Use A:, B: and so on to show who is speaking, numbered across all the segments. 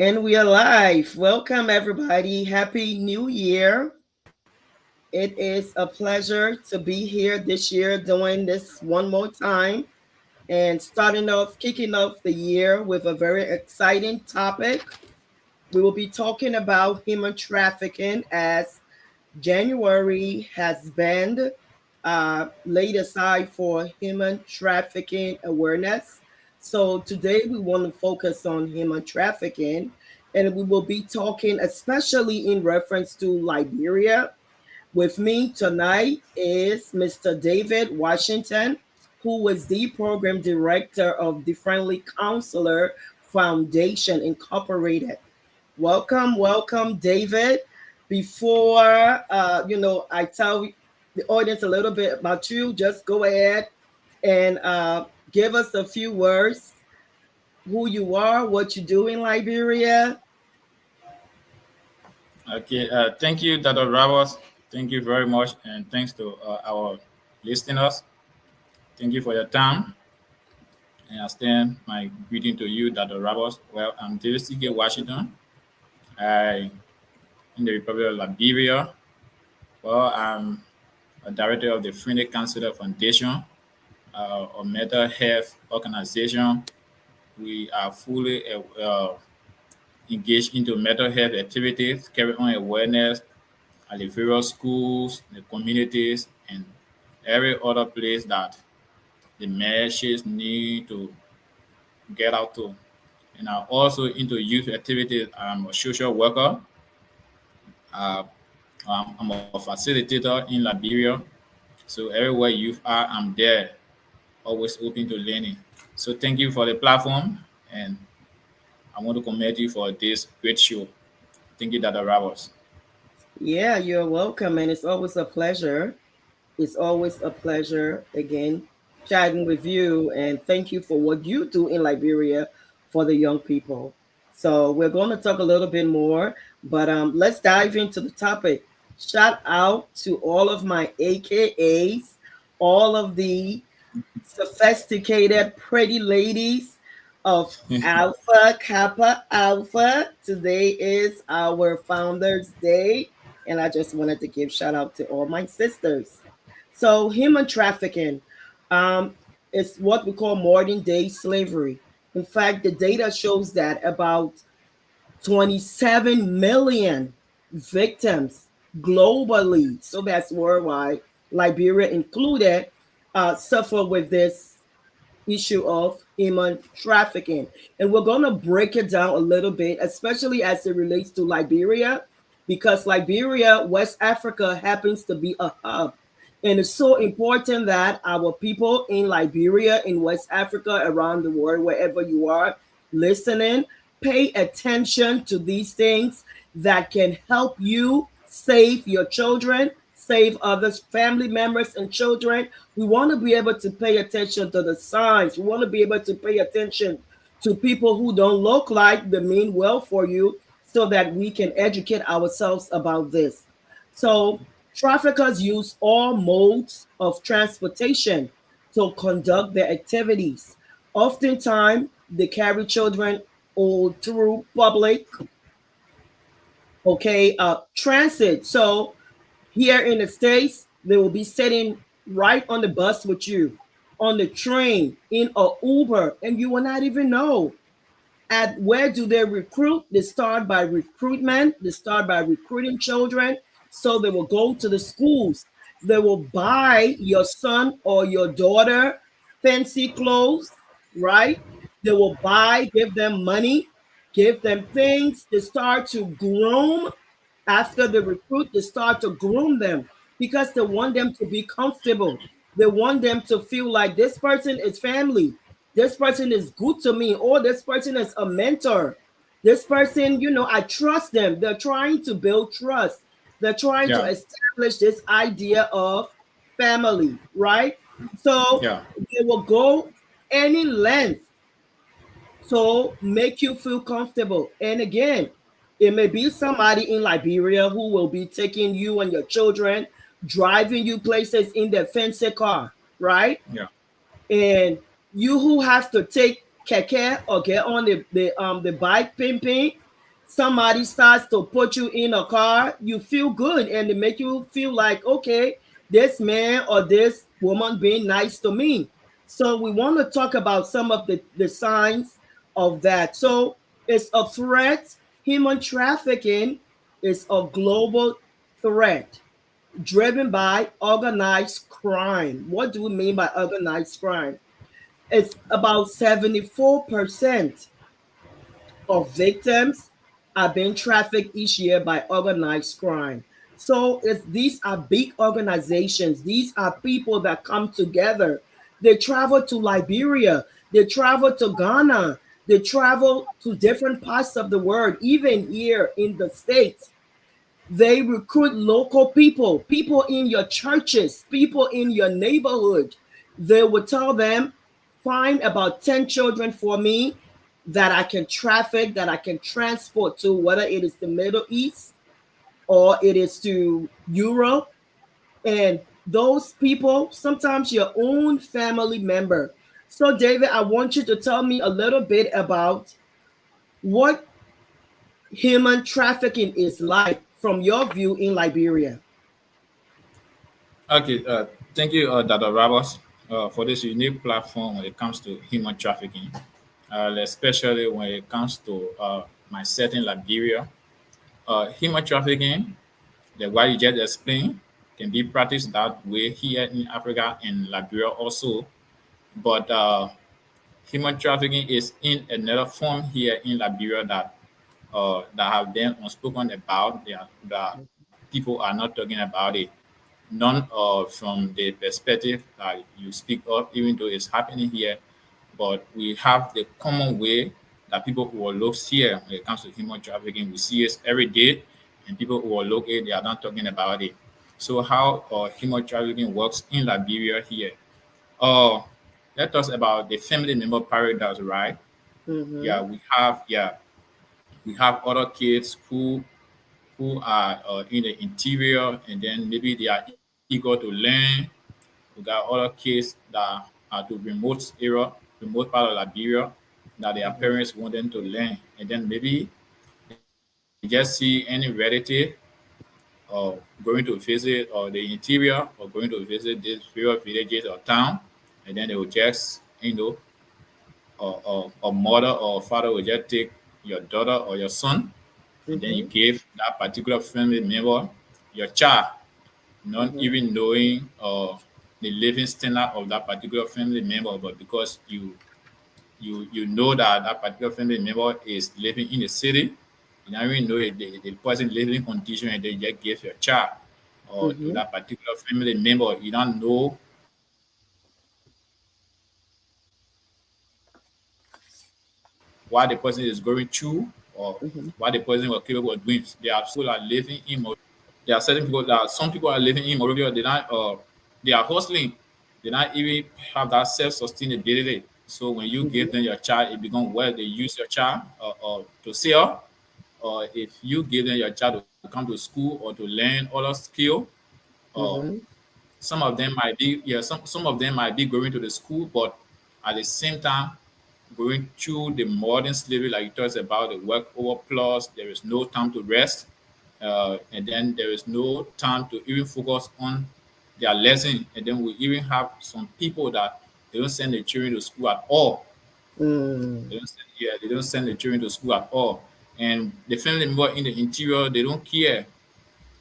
A: And we are live. Welcome, everybody. Happy New Year. It is a pleasure to be here this year doing this one more time and kicking off the year with a very exciting topic. We will be talking about human trafficking as January has been laid aside for human trafficking awareness. So today we want to focus on human trafficking, and we will be talking especially in reference to Liberia. With me tonight is Mr. David Washington, who is the program director of the Friendly Counselor Foundation Incorporated. Welcome, welcome, David. Before I tell the audience a little bit about you, just go ahead and give us a few words, who you are, what you do in Liberia.
B: Okay, thank you, Dr. Ramos. Thank you very much, and thanks to our listeners. Thank you for your time. And I extend my greeting to you, Dr. Ramos. Well, I'm David C.K. Washington. I in the Republic of Liberia. Well, I'm a director of the Friendly Counselor Foundation, a mental health organization. We are fully engaged into mental health activities, carry on awareness at the various schools, the communities, and every other place that the messages need to get out to. And I'm also into youth activities. I'm a social worker. Uh, I'm a facilitator in Liberia. So everywhere youth are, I'm there, always open to learning. So thank you for the platform, and I want to commend you for this great show. Thank you, Dr. Ravos.
A: Yeah, you're welcome, and it's always a pleasure. It's always a pleasure again chatting with you, and thank you for what you do in Liberia for the young people. So we're going to talk a little bit more, but let's dive into the topic. Shout out to all of my AKAs, all of the sophisticated, pretty ladies of Alpha Kappa Alpha. Today is our Founders Day, and I just wanted to give shout out to all my sisters. So, human trafficking um, is what we call modern day slavery. In fact, the data shows that about 27 million victims globally, so that's worldwide, Liberia included, suffer with this issue of human trafficking. And we're going to break it down a little bit, especially as it relates to Liberia, because Liberia, West Africa, happens to be a hub. And it's so important that our people in Liberia, in West Africa, around the world, wherever you are listening, pay attention to these things that can help you save your children, save others, family members, and children. We want to be able to pay attention to the signs. We want to be able to pay attention to people who don't look like they mean well for you so that we can educate ourselves about this. So, traffickers use all modes of transportation to conduct their activities. Oftentimes, they carry children all through public, transit. So, here in the States, they will be sitting right on the bus with you, on the train, in a Uber, and you will not even know. At where do they recruit? They start by recruitment. They start by recruiting children. So they will go to the schools. They will buy your son or your daughter fancy clothes, right? They will buy, give them money, give them things. They start to groom after they recruit, they start to groom them because they want them to be comfortable. They want them to feel like this person is family. This person is good to me, or this person is a mentor. This person, I trust them. They're trying to build trust. They're trying to
B: Yeah,
A: establish this idea of family, right? So
B: yeah,
A: they will go any length to make you feel comfortable. And again, it may be somebody in Liberia who will be taking you and your children, driving you places in their fancy car, right?
B: yeah,
A: And you who have to take keke or get on the bike pimping, somebody starts to put you in a car, you feel good and they make you feel like, okay, this man or this woman being nice to me. So we want to talk about some of the signs of that. So it's a threat. Human trafficking is a global threat driven by organized crime. What do we mean by organized crime? It's about 74% of victims are being trafficked each year by organized crime. So these are big organizations. These are people that come together. They travel to Liberia. They travel to Ghana. They travel to different parts of the world, even here in the States. They recruit local people, people in your churches, people in your neighborhood. They will tell them, find about 10 children for me that I can traffic, that I can transport to, whether it is the Middle East or it is to Europe. And those people, sometimes your own family member. So, David, I want you to tell me a little bit about what human trafficking is like from your view in Liberia.
B: Okay, thank you, Dr. Roberts, for this unique platform when it comes to human trafficking, especially when it comes to my setting, Liberia. Human trafficking, the what you just explained, can be practiced that way here in Africa and Liberia also. But human trafficking is in another form here in Liberia that have been unspoken about. That people are not talking about it. None from the perspective that you speak of, even though it's happening here. But we have the common way that people who are looked here when it comes to human trafficking. We see it every day, and people who are located, they are not talking about it. So how human trafficking works in Liberia here? Uh, let us about the family member paradox, right?
A: Mm-hmm.
B: Yeah, we have other kids who are in the interior, and then maybe they are eager to learn. We got other kids that are to remote part of Liberia, that their
A: Mm-hmm.
B: parents want them to learn, and then maybe they just see any relative going to visit or the interior or going to visit these various villages or town, and then they will just or mother or father will just take your daughter or your son, and then you
A: Mm-hmm.
B: give that particular family member your child, not
A: Mm-hmm.
B: even knowing the living standard of that particular family member, but because you know that that particular family member is living in the city, you don't even know the person living condition, and then you just give your child or to
A: Mm-hmm.
B: that particular family member. You don't know what the person is going through or
A: Mm-hmm.
B: what the person was capable of doing. There are people that are living in. There are certain people that some people are living in Morovia. They are hustling. They not even have that self sustainability. So when you give them your child, it becomes where they use your child to sell, or if you give them your child to come to school or to learn other skill, uh,
A: Mm-hmm.
B: some of them might be going to the school, but at the same time going through the modern slavery, like you talked about the work over plus, there is no time to rest, and then there is no time to even focus on their lesson. And then we even have some people that they don't send their children to school at all.
A: Mm-hmm.
B: They don't send their children to school at all. And the family member in the interior, they don't care.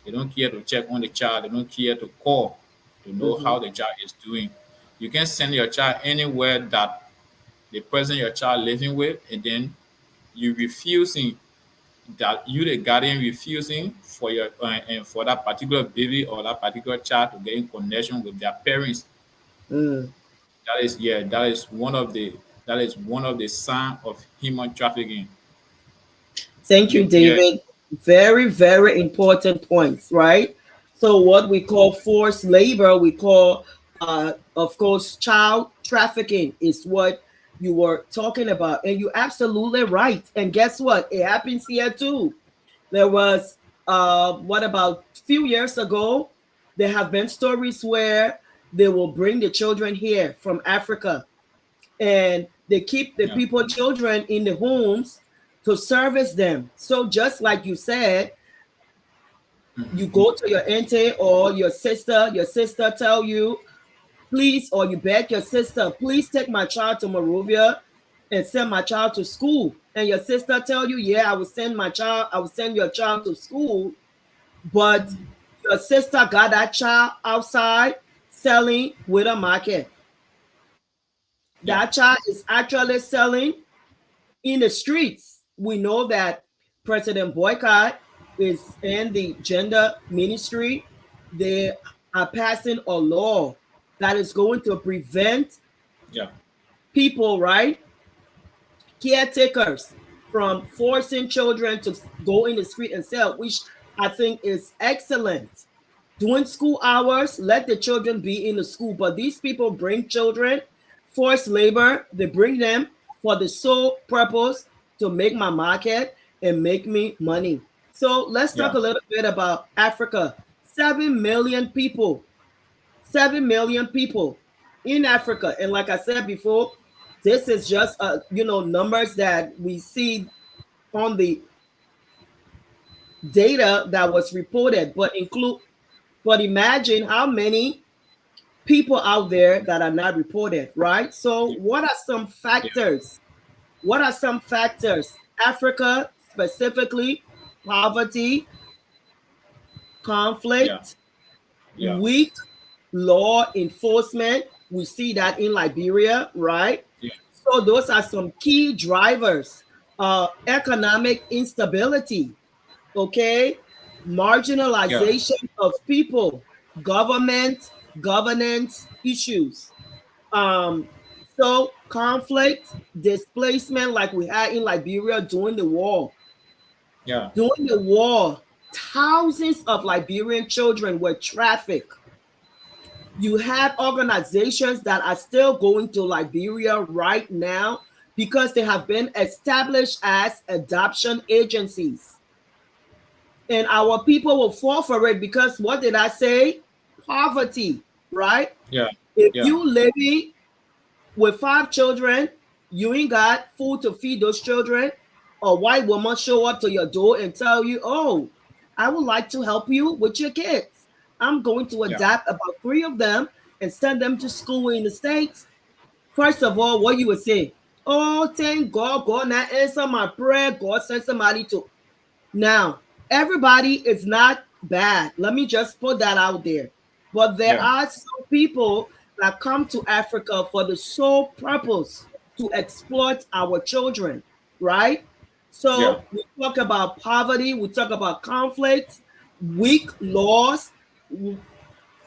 B: They don't care to check on the child. They don't care to call to know
A: Mm-hmm.
B: how the child is doing. You can send your child anywhere that the person your child living with, and then you refusing that you the guardian refusing for your and for that particular baby or that particular child to get in connection with their parents.
A: Mm.
B: That is one of the sign of human trafficking.
A: Thank you,
B: You yeah
A: David. Very, very important points, right? So, what we call forced labor, we call, of course, child trafficking is what you were talking about. And you're absolutely right. And guess what? It happens here too. There was, what about a few years ago, there have been stories where they will bring the children here from Africa and they keep the
B: yeah
A: people children in the homes to service them. So just like you said, you
B: Mm-hmm.
A: go to your auntie or your sister tell you, please, or you beg your sister, please take my child to Morovia and send my child to school. And your sister tell you, yeah, I will send your child to school, but your sister got that child outside selling with a market.
B: Yeah.
A: That child is actually selling in the streets. We know that President Boycott is in the gender ministry. They are passing a law that is going to prevent
B: Yeah.
A: people, right? Caretakers from forcing children to go in the street and sell, which I think is excellent. During school hours, let the children be in the school. But these people bring children, forced labor, they bring them for the sole purpose to make my market and make me money. So let's talk
B: Yeah.
A: a little bit about Africa. 7 million people, 7 million people in Africa. And like I said before, this is just numbers that we see on the data that was reported, but imagine how many people out there that are not reported, right? So,
B: Yeah.
A: what are some
B: Yeah.
A: factors? What are some factors? Africa, specifically, poverty,
B: Yeah.
A: conflict,
B: Yeah.
A: weak law enforcement. We see that in Liberia, right?
B: Yeah.
A: So, those are some key drivers. Economic instability, okay?
B: Yeah.
A: Marginalization of people, government, governance issues. Um, so conflict, displacement, like we had in Liberia during the war.
B: Yeah.
A: During the war, thousands of Liberian children were trafficked. You had organizations that are still going to Liberia right now because they have been established as adoption agencies. And our people will fall for it because what did I say? Poverty, right?
B: Yeah.
A: If
B: Yeah.
A: you living with 5 children, you ain't got food to feed those children. A white woman show up to your door and tell you, "Oh, I would like to help you with your kids. I'm going to
B: Yeah.
A: adopt about 3 of them and send them to school in the States." First of all, what you would say? "Oh, thank God, God now answer my prayer. God send somebody to." Now, everybody is not bad. Let me just put that out there. But there
B: Yeah.
A: are some people that come to Africa for the sole purpose to exploit our children, right?
B: Yeah.
A: So we talk about poverty, we talk about conflicts, weak laws,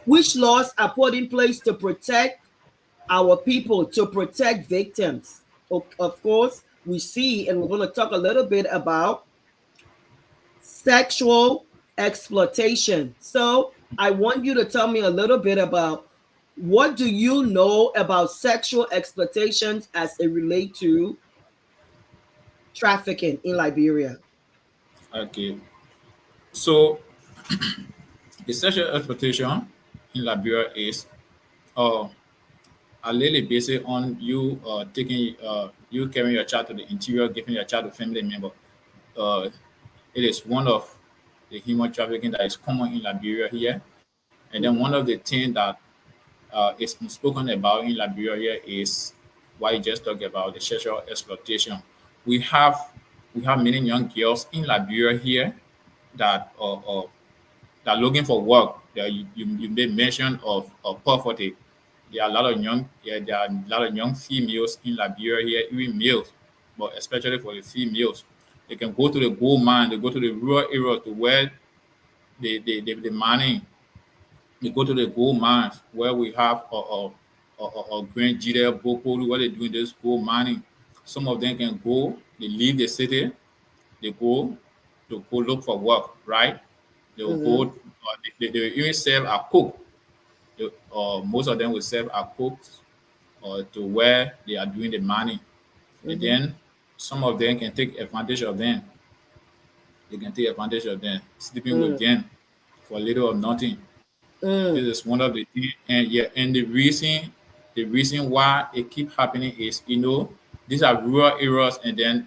A: which laws are put in place to protect our people, to protect victims. Of course, we see, and we're going to talk a little bit about sexual exploitation. So I want you to tell me a little bit about what do you know about sexual exploitations as it relate to trafficking in Liberia.
B: Okay. So the sexual exploitation in Liberia is uh are really based on you taking you carrying your child to the interior, giving your child to family member. Uh, it is one of the human trafficking that is common in Liberia here. And then one of the things that is spoken about in Liberia here is why you just talked about the sexual exploitation. We have we have many young girls in Liberia here that are looking for work. You made mention of poverty. There are a lot of young there are a lot of young females in Liberia here, even males, but especially for the females. They can go to the gold mine, they go to the rural area to where the mining. They go to the gold mines where we have a Grand Gita Boko, what they doing this gold mining. Some of them can go, they leave the city, they go to go look for work, right? They will go,
A: Mm-hmm,
B: they will even serve a cook. Most of them will serve a cooks to where they are doing the mining. And
A: mm-hmm,
B: then some of them can take advantage of them. They can take advantage of them, sleeping with
A: mm,
B: them for little or nothing. This
A: mm,
B: is one of the things, and yeah, and the reason why it keep happening is, these are rural areas, and then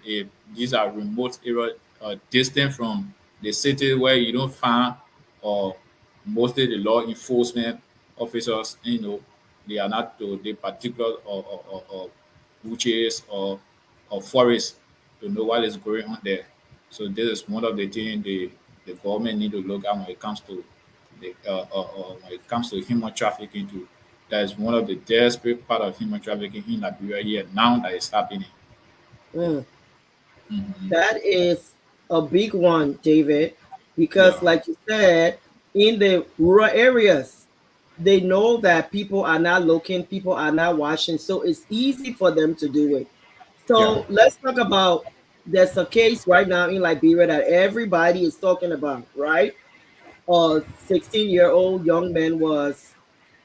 B: these are remote areas, distant from the city where you don't find, or mostly the law enforcement officers, they are not to the particular or witches or forests to know what is going on there. So this is one of the things the government need to look at when it comes to when it comes to human trafficking too. That is one of the desperate part of human trafficking in Liberia here now that is happening.
A: Mm.
B: Hmm.
A: That is a big one, David, because,
B: Yeah,
A: like you said, in the rural areas, they know that people are not looking, people are not watching, so it's easy for them to do it.
B: yeah,
A: So let's talk about, there's a case right now in Liberia that everybody is talking about, right? A 16-year-old young man was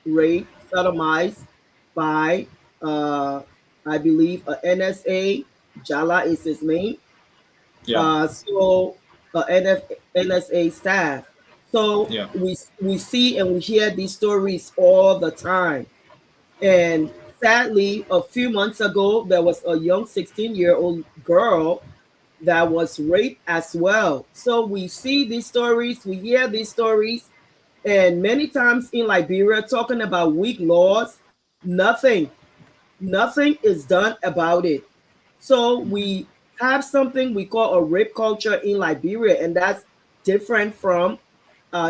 A: raped, sodomized by, uh, I believe, a NSA. Jala is his name.
B: yeah,
A: So NSA staff. So
B: yeah,
A: we see and we hear these stories all the time. And sadly, a few months ago, there was a young 16-year-old girl that was raped as well. So we see these stories, we hear these stories, and many times in Liberia, talking about weak laws, nothing, nothing is done about it. So we have something we call a rape culture in Liberia, and that's different from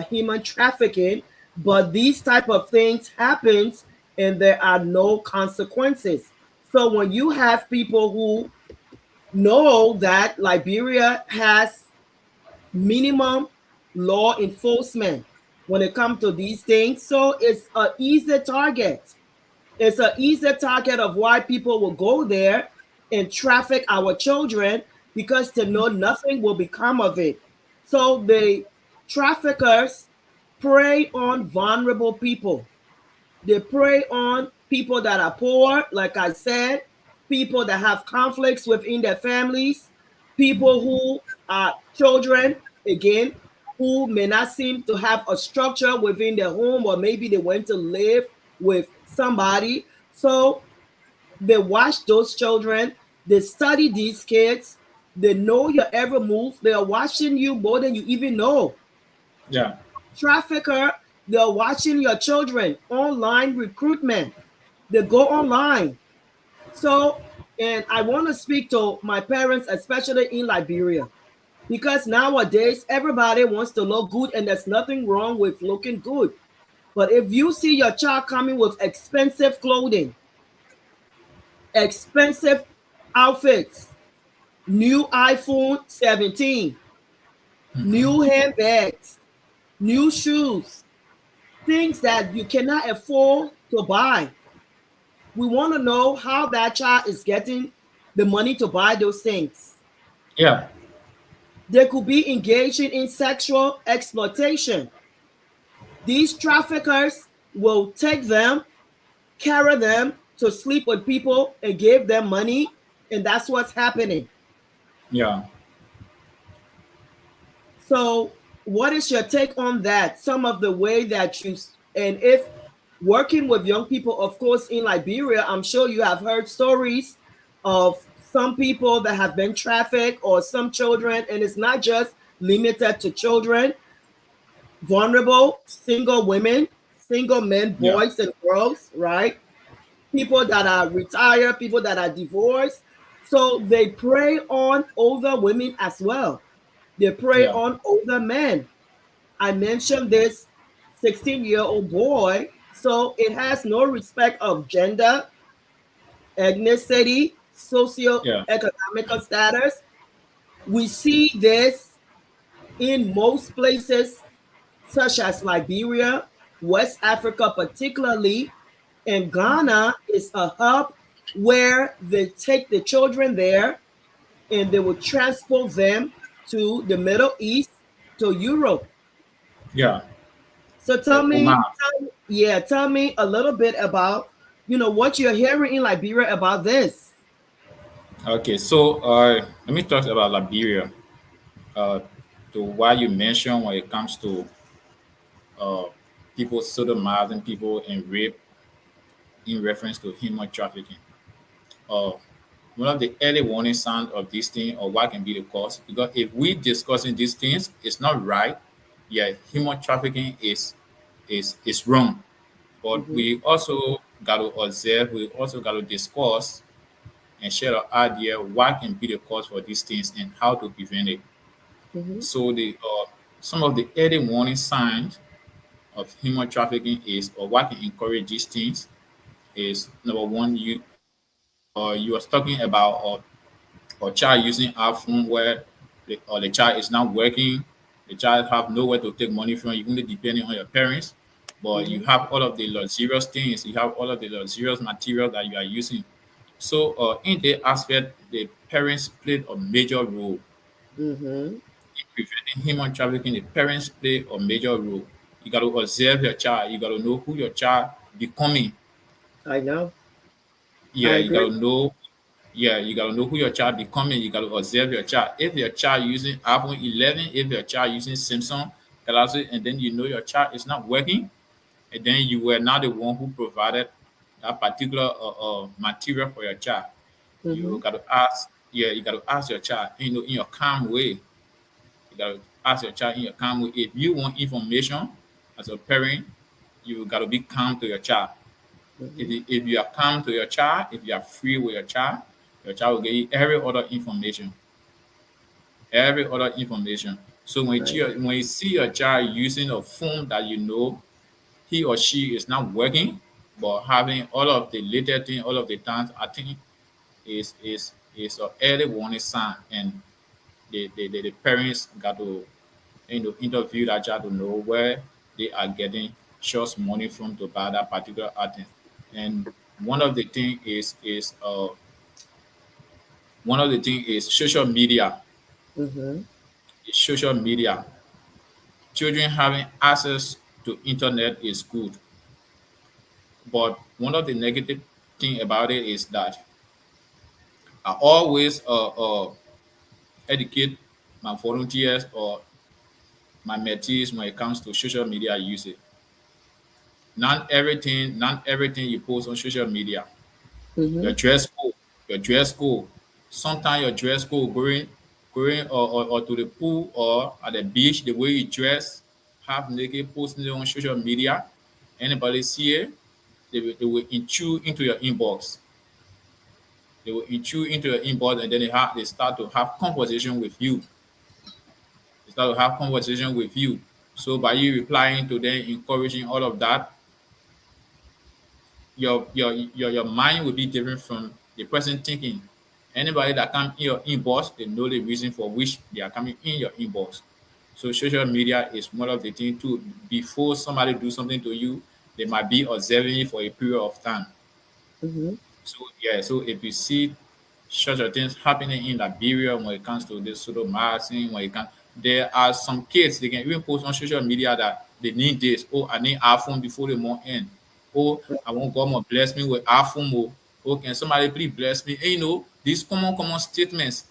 A: human trafficking. But these type of things happens, and there are no consequences. So when you have people who know that Liberia has minimum law enforcement when it comes to these things, so it's an easy target. It's an easy target of why people will go there and traffic our children, because they know nothing will become of it. So the traffickers prey on vulnerable people. They prey on people that are poor, like I said, people that have conflicts within their families, people who are children, again, who may not seem to have a structure within their home, or maybe they went to live with somebody. So they watch those children, they study these kids, they know your every move, they are watching you more than you even know.
B: yeah,
A: Trafficker, they're watching your children. Online recruitment, they go online. So, and I want to speak to my parents, especially in Liberia, because nowadays everybody wants to look good, and there's nothing wrong with looking good. But if you see your child coming with expensive clothing, expensive outfits, new iPhone 17, new handbags, new shoes, things that you cannot afford to buy, we want to know how that child is getting the money to buy those things.
B: yeah,
A: They could be engaging in sexual exploitation. These traffickers will take them, carry them to sleep with people, and give them money. And that's what's happening.
B: yeah.
A: So, what is your take on that? Some of the way that you, and if working with young people, of course, in Liberia, I'm sure you have heard stories of some people that have been trafficked, or some children, and it's not just limited to children, vulnerable, single women, single men,
B: Yeah,
A: boys, and girls, right? People that are retired, people that are divorced. So they prey on older women as well. They prey
B: yeah,
A: on older men. I mentioned this 16-year-old boy. So it has no respect of gender, ethnicity,
B: yeah,
A: socio-economical status. We see this in most places, such as Liberia, West Africa, particularly. And Ghana is a hub where they take the children there, and they will transport them to the Middle East, to Europe.
B: yeah.
A: So
B: Oman.
A: yeah, tell me a little bit about, what you're hearing in Liberia about this.
B: Okay, so let me talk about Liberia. Uh, to what you mentioned when it comes to uh, people sodomizing people and rape in reference to human trafficking. Uh, one of the early warning signs of this thing or what can be the cause. Because if we discussing these things, it's not right. Yeah, human trafficking is wrong. But
A: Mm-hmm.
B: we also got to observe. We also got to discuss and share an idea what can be the cause for these things and how to prevent it.
A: Mm-hmm.
B: So the some of the early warning signs of human trafficking is or what can encourage these things is number one, you was talking about or child using our phone where the child is not working, the child have nowhere to take money from, you only depending on your parents, but you
A: Mm-hmm.
B: have all of the luxurious things, you have all of the luxurious material that you are using. So in that aspect, the parents played a major role
A: Mm-hmm.
B: in preventing human trafficking. The parents play a major role. You got to observe your child. You got to know who your child becoming.
A: I know. I
B: Yeah, you got
A: agree.
B: to know. Yeah, you got to know who your child becoming. You got to observe your child. If your child using iPhone 11, if your child using Samsung Galaxy, and then you know your child is not working, and then you were not the one who provided that particular material for your child,
A: Mm-hmm.
B: you got to ask. Yeah, you got to ask your child. In your calm way. You got to ask your child in your calm way. If you want information as a parent, you got to be calm to your child.
A: Mm-hmm.
B: If you are calm to your child, if you are free with your child will get you every other information. Every other information. So
A: I know.
B: when you see your child using a phone that you know he or she is not working, but having all of the later thing, all of the times, I think is a early warning sign, and the parents got to interview that child to know where they are getting just money from to buy that particular item. And one of the thing is social media.
A: Mm-hmm.
B: Social media. Children having access to internet is good, but one of the negative thing about it is that I always educate my volunteers or my mentees when it comes to social media usage. Not everything you post on social media.
A: Mm-hmm.
B: Your dress code, your dress code. Sometimes your dress code going or to the pool or at the beach, the way you dress, half naked, posting it on social media. Anybody see it, they will intrude into your inbox. They will intrude into your inbox and then they start to have conversation with you. They start to have conversation with you. So by you replying to them, encouraging all of that, your mind will be different from the person thinking. Anybody that come in your inbox, they know the reason for which they are coming in your inbox. So social media is one of the things too. Before somebody do something to you, they might be observing you for a period of time.
A: Mm-hmm.
B: So yeah, so if you see such a things happening in Liberia when it comes to this sort of marketing, when it comes, there are some kids they can even post on social media that they need this. Oh, I need iPhone before the month end. Oh, I want God to bless me with iPhone. Oh, can somebody please bless me? And, these common statements,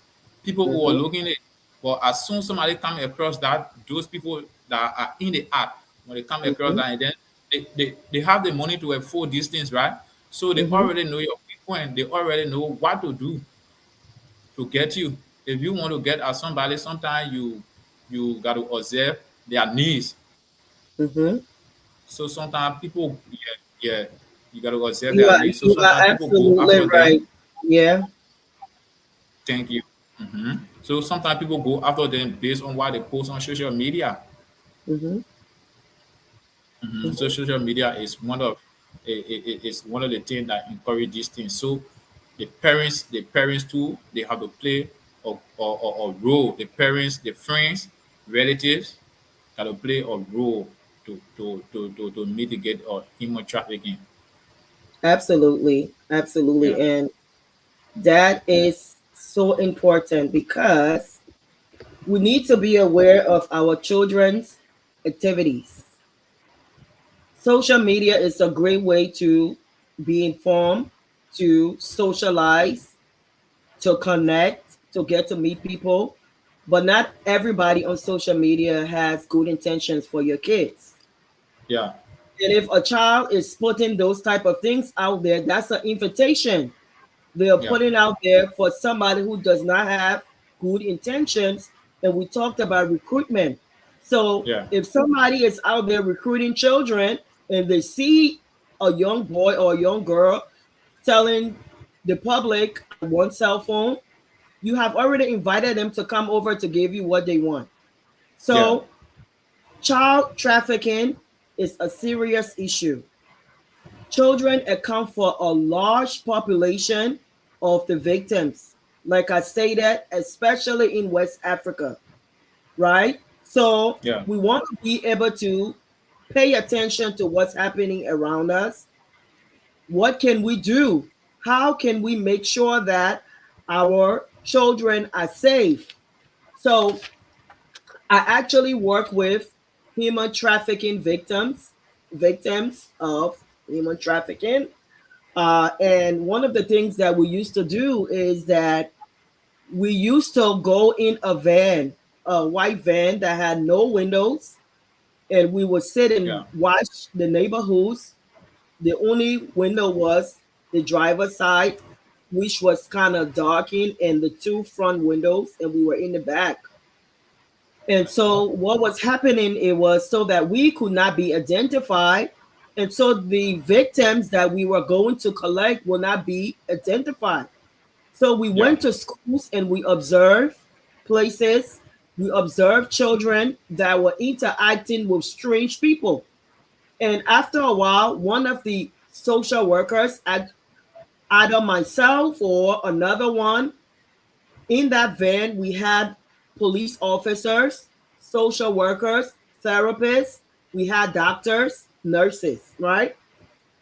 B: people who are
A: Mm-hmm.
B: looking at, but as soon as somebody come across that, those people that are in the app, when they come across
A: Mm-hmm.
B: that, and then they have the money to afford these things, right? So they
A: Mm-hmm.
B: already know your point. They already know what to do to get you. If you want to get at somebody, sometimes you got to observe their needs.
A: Mm-hmm.
B: So sometimes people, yeah, you got to observe
A: You
B: their
A: are
B: needs. So
A: you are
B: sometimes people go
A: absolutely
B: after
A: right.
B: them.
A: Yeah.
B: Thank you. So sometimes people go after them based on what they post on social media.
A: Mm-hmm.
B: So
A: Mm-hmm.
B: social media is one of the things that encourage these things. So the parents too, they have to play a role. The parents, the friends, relatives got to play a role to mitigate human trafficking.
A: Absolutely. Absolutely.
B: Yeah,
A: And that is so important because we need to be aware of our children's activities. Social media is a great way to be informed, to socialize, to connect, to get to meet people. But not everybody on social media has good intentions for your kids.
B: yeah,
A: And if a child is putting those type of things out there, that's an invitation They are
B: Yeah.
A: putting out there for somebody who does not have good intentions. And we talked about recruitment. So
B: Yeah.
A: if somebody is out there recruiting children and they see a young boy or a young girl telling the public, I want cell phone, you have already invited them to come over to give you what they want.
B: Yeah.
A: So child trafficking is a serious issue. Children account for a large population of the victims, like I stated, especially in West Africa, right? So
B: Yeah.
A: we want to be able to pay attention to what's happening around us. What can we do? How can we make sure that our children are safe? So I actually work with human trafficking victims of human trafficking. And one of the things that we used to do is that we used to go in a van, a white van that had no windows, and we would sit
B: Yeah.
A: and watch the neighborhoods. The only window was the driver's side, which was kind of darkened, and the two front windows, and we were in the back. And so what was happening, it was so that we could not be identified. And so the victims that we were going to collect will not be identified. So we
B: Yeah.
A: went to schools and we observed places. We observed children that were interacting with strange people. And after a while, one of the social workers, either myself or another one, in that van, we had police officers, social workers, therapists, we had doctors, nurses, right?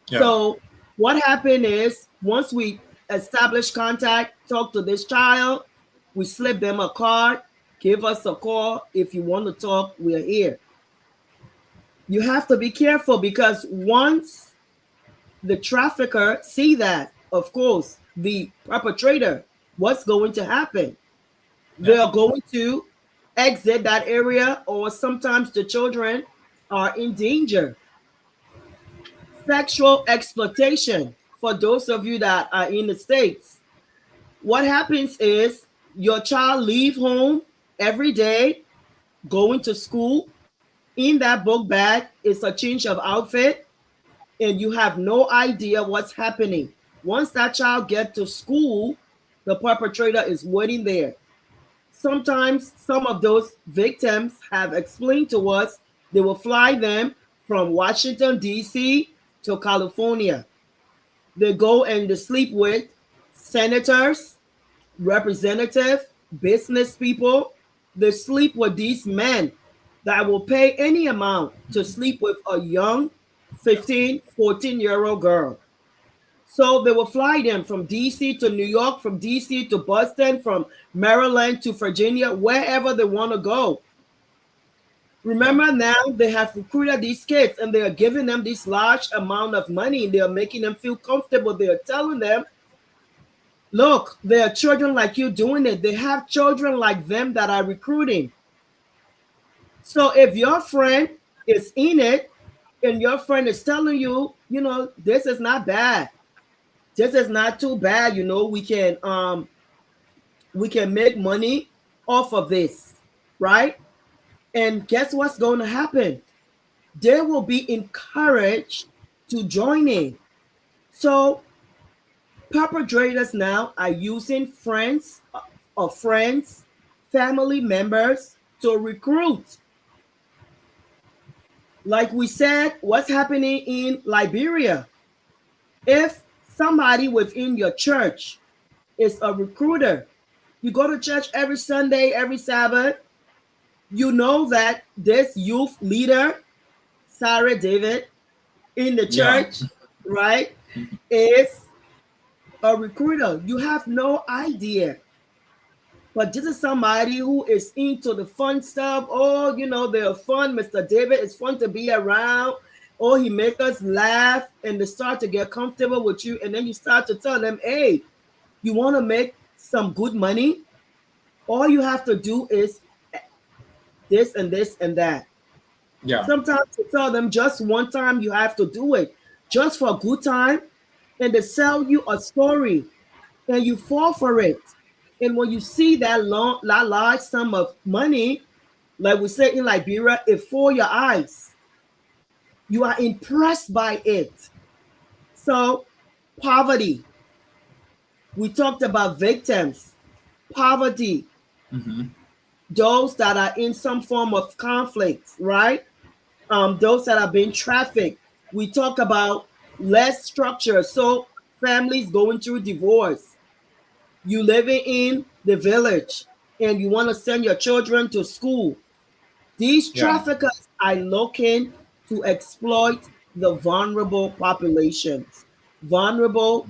B: Yeah.
A: So, what happened is once we establish contact, talk to this child, we slip them a card, give us a call. If you want to talk, we're here. You have to be careful because once the trafficker see that, of course, the perpetrator, what's going to happen? They
B: Yeah.
A: are going to exit that area, or sometimes the children are in danger. Sexual exploitation, for those of you that are in the States, what happens is your child leave home every day, going to school. In that book bag is a change of outfit, and you have no idea what's happening. Once that child get to school, the perpetrator is waiting there. Sometimes some of those victims have explained to us they will fly them from Washington, D.C. to California. They go and they sleep with senators, representatives, business people. They sleep with these men that will pay any amount to sleep with a young 15, 14-year-old girl. So they will fly them from DC to New York, from DC to Boston, from Maryland to Virginia, wherever they want to go.
B: Yeah.
A: Remember now they have recruited these kids and they are giving them this large amount of money and they are making them feel comfortable. They are telling them, look, there are children like you doing it. They have children like them that are recruiting. So if your friend is in it and your friend is telling you, this is not bad. This is not too bad, we can make money off of this, right? And guess what's going to happen? They will be encouraged to join in. So perpetrators now are using friends, family members to recruit. Like we said, what's happening in Liberia? If somebody within your church is a recruiter, you go to church every Sunday, every Sabbath, you know that this youth leader, Sarah David, in the
B: Yeah.
A: church, right, is a recruiter. You have no idea. But this is somebody who is into the fun stuff. Oh, they're fun. Mr. David is fun to be around. Oh, he make us laugh and they start to get comfortable with you. And then you start to tell them, hey, you want to make some good money? All you have to do is this and this and that.
B: Yeah.
A: Sometimes you tell them just one time you have to do it, just for a good time, and they sell you a story. and you fall for it. And when you see that large sum of money, like we say in Liberia, it for your eyes. You are impressed by it. So, poverty. We talked about victims, poverty,
B: Mm-hmm.
A: those that are in some form of conflict, right? Those that are being trafficked. We talk about less structure. So, families going through divorce. You living in the village and you want to send your children to school. These
B: Yeah.
A: traffickers are looking to exploit the vulnerable populations, vulnerable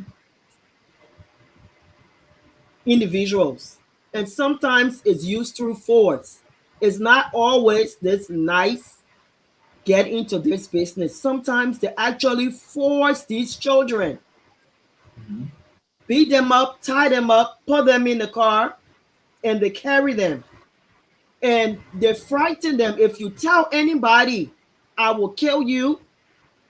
A: individuals. And sometimes it's used through force. It's not always this nice get into this business. Sometimes they actually force these children,
B: Mm-hmm.
A: beat them up, tie them up, put them in the car, and they carry them. And they frighten them. If you tell anybody, I will kill you,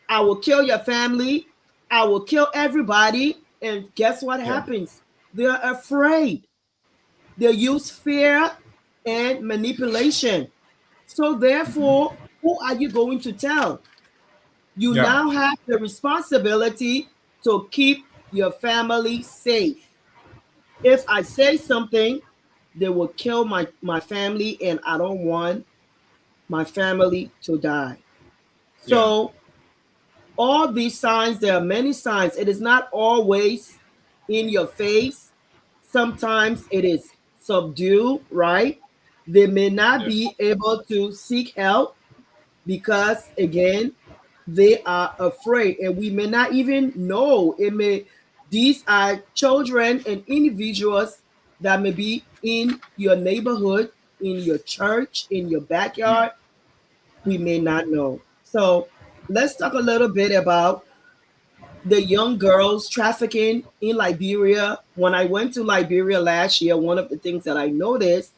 A: I will kill your family, I will kill everybody. And guess what
B: Yeah.
A: happens? They're afraid. They use fear and manipulation. So,
B: Mm-hmm.
A: therefore, who are you going to tell? You
B: Yeah.
A: now have the responsibility to keep your family safe. If I say something, they will kill my family, and I don't want my family to die.
B: Yeah.
A: So, all these signs, there are many signs. It is not always in your face. Sometimes it is subdued, right? They may not
B: Yeah.
A: be able to seek help because, again, they are afraid, and we may not even know. It may, these are children and individuals that may be in your neighborhood, in your church, in your
B: Yeah.
A: backyard. We may not know. So let's talk a little bit about the young girls trafficking in Liberia. When I went to Liberia last year, one of the things that I noticed,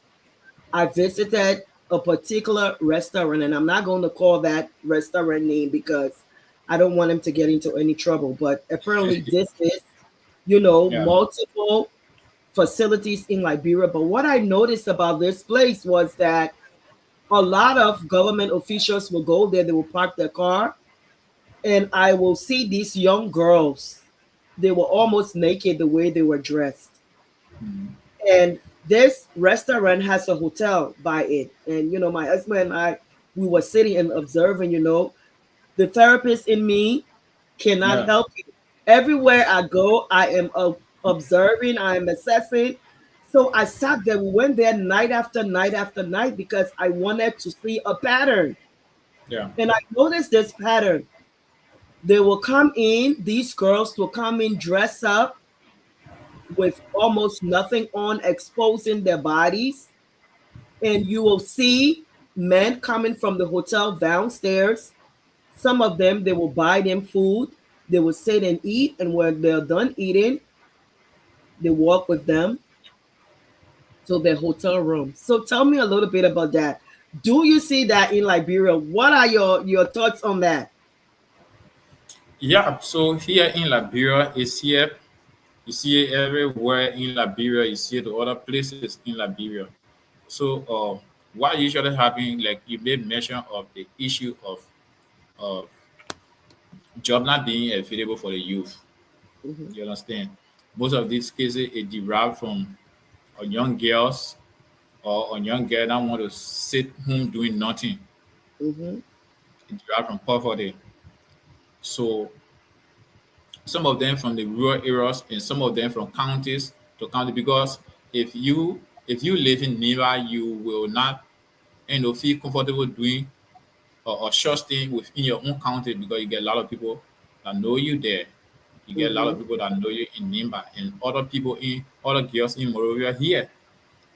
A: I visited a particular restaurant, and I'm not going to call that restaurant name because I don't want them to get into any trouble. But apparently, this is,
B: Yeah.
A: multiple facilities in Liberia. But what I noticed about this place was that a lot of government officials will go there, they will park their car, and I will see these young girls. They were almost naked the way they were dressed.
B: Mm-hmm.
A: And this restaurant has a hotel by it. And, my husband and I, we were sitting and observing, the therapist in me cannot
B: Yeah.
A: help you. Everywhere I go, I am observing, I am assessing. So I sat there. We went there night after night after night because I wanted to see a pattern.
B: Yeah.
A: And I noticed this pattern. They will come in, these girls will come in, dress up with almost nothing on, exposing their bodies. And you will see men coming from the hotel downstairs. Some of them, they will buy them food. They will sit and eat. And when they're done eating, they walk with them to their hotel room. So tell me a little bit about that. Do you see that in Liberia? What are your thoughts on that?
B: Yeah. So here in Liberia is here. You see it everywhere in Liberia. You see it to other places in Liberia. So, what usually happens, like you made mention of the issue of job not being available for the youth.
A: Hmm.
B: You understand? Most of these cases it derived from young girls or a young girl that want to sit home doing nothing.
A: Hmm.
B: It derived from poverty. So some of them from the rural areas and some of them from counties to county because if you if you live in nearby, you will not feel comfortable doing or short staying within your own county because you get a lot of people that know you there. You get a lot
A: Hmm.
B: of people that know you in Nimba and other girls in Morovia here,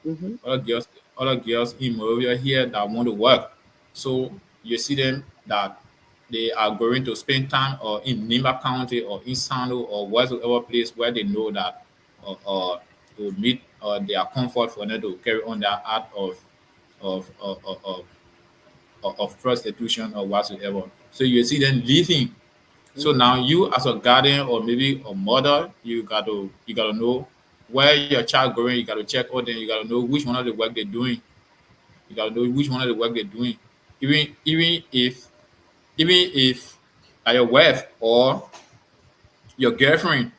A: Hmm.
B: other girls, other girls in Morovia here that want to work. So you see them that they are going to spend time or in Nimba County or in Sando or whatsoever place where they know that or to meet their comfort for them to carry on their art of, of, of, of of prostitution or whatsoever. So you see them leaving. So
A: Hmm.
B: now you as a guardian or maybe a mother, you got to know. where your child going, you gotta check all them. You gotta know which one of the work they're doing. You gotta know which one of the work they're doing. Even if your wife or your girlfriend,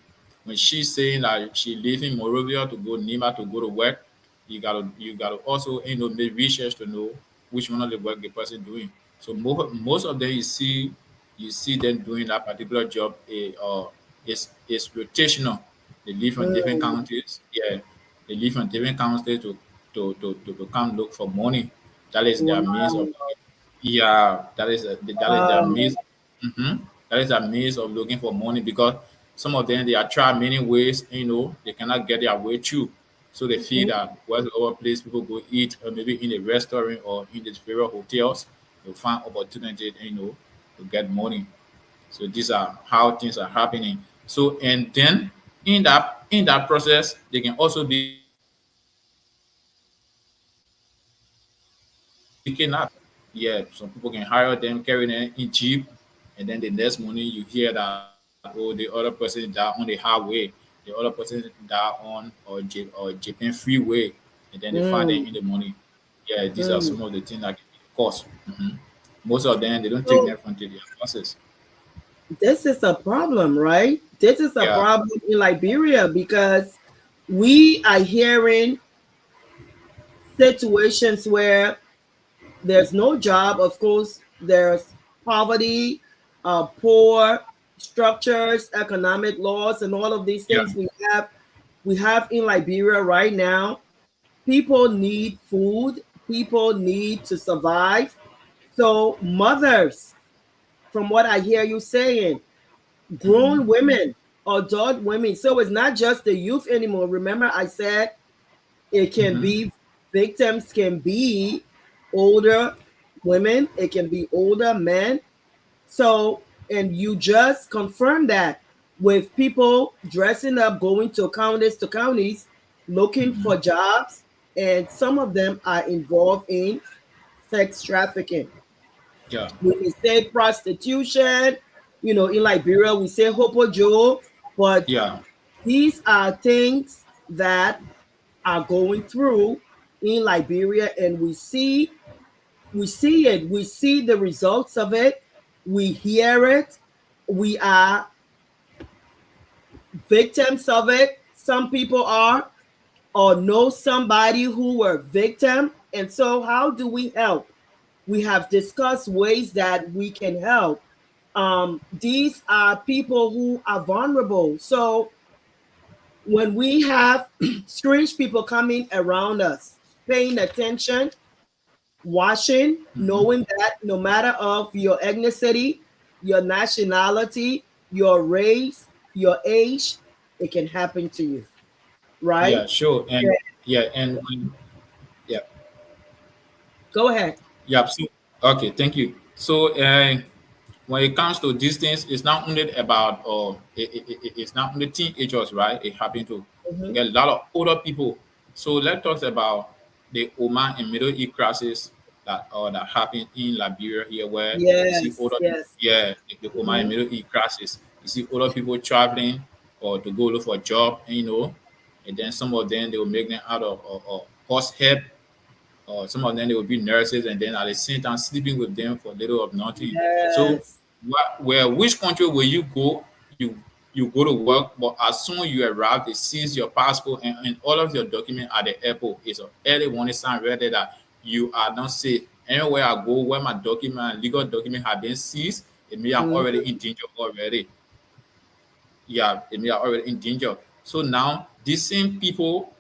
B: when she's saying that she leaving Morovia to go Nima to go to work, you gotta also make research to know which one of the work the person doing. So most of them you see them doing that particular job is rotational. They live from different
A: Mm,
B: counties. Yeah, they live from different counties to come look for money. That is their means of
A: wow.
B: yeah, that is their
A: Um,
B: means. hmm That is their means of looking for money because some of them they are try many ways. They cannot get their way through. So they feel
A: mhm.
B: that whatever place people go eat, or maybe in a restaurant or in the favorite hotels, they'll find opportunity, to get money. So these are how things are happening. So and then in that process, they can also be kidnapped. Yeah, some people can hire them, carry them in jeep, and then the next morning you hear that the other person died on the highway, the other person died on or Japan freeway, and then they find them in the morning. Yeah, these are some
A: Mm,
B: of the things that can be the cause.
A: mm.
B: Most of them they don't take them until their bosses.
A: So this is a problem, right? This is a
B: Yeah,
A: problem in Liberia because we are hearing situations where there's no job. Of course, there's poverty, poor structures, economic laws, and all of these
B: yeah,
A: things we have in Liberia right now. People need food. People need to survive. So mothers, from what I hear you saying, grown women, adult women. So it's not just the youth anymore. Remember, I said it can
B: hmm
A: be victims, can be older women, it can be older men. So, and you just confirmed that with people dressing up, going to counties, looking for jobs, and some of them are involved in sex trafficking.
B: yeah,
A: We can say prostitution, in Liberia, we say Hopo Joe, but
B: yeah,
A: these are things that are going through in Liberia, and we see it, we see the results of it, we hear it, we are victims of it. Some people are or know somebody who were victim. And so how do we help? We have discussed ways that we can help. These are people who are vulnerable. So when we have strange people coming around us, paying attention, watching, knowing that no matter of your ethnicity, your nationality, your race, your age, it can happen to you,
B: yeah,
A: right?
B: sure. And yeah, and yeah,
A: Go ahead.
B: yeah. So, okay, thank you. So, when it comes to these things, it's not only about it's not only teenagers, right? It happened to
A: Mhm.
B: get a lot of older people. So let's talk about the Oman and Middle East crisis that happened in Liberia here, where you see
A: Yes,
B: older people,
A: yes.
B: yeah, the Oman and
A: Mhm.
B: Middle East crisis. You see older people traveling or to go look for a job, and then some of them they will make them out of horse head, or some of them they will be nurses, and then at the same time sleeping with them for little of nothing. So,
A: Yes.
B: which country will you go? You go to work, but as soon as you arrive, they seize your passport and all of your documents at the airport. It's an early warning sign right there that you are not safe. Anywhere I go, where my document and legal document have been seized, it means I'm already
A: Mhm.
B: in danger already. Yeah, it means I'm already in danger. So now these same people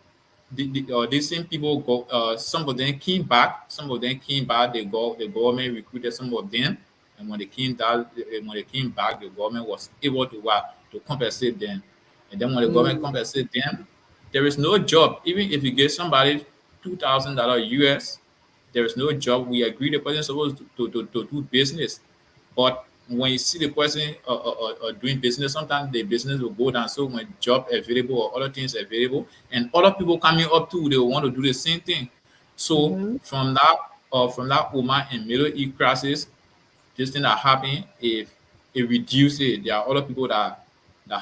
B: these same people go. Some of them came back. Some of them came back. The government recruited some of them, and when they came back, the government was able to compensate them. And then when the government
A: Mm.
B: compensate them, there is no job. Even if you give somebody $2,000 US, there is no job. We agree the person is supposed to do business, but when you see the person doing business, sometimes the business will go down. So when job available or other things available, and other people coming up too, they will want to do the same thing. So
A: Mhm.
B: from that Oman and Middle East crisis, this thing that happened, if it reduces it, there are other people that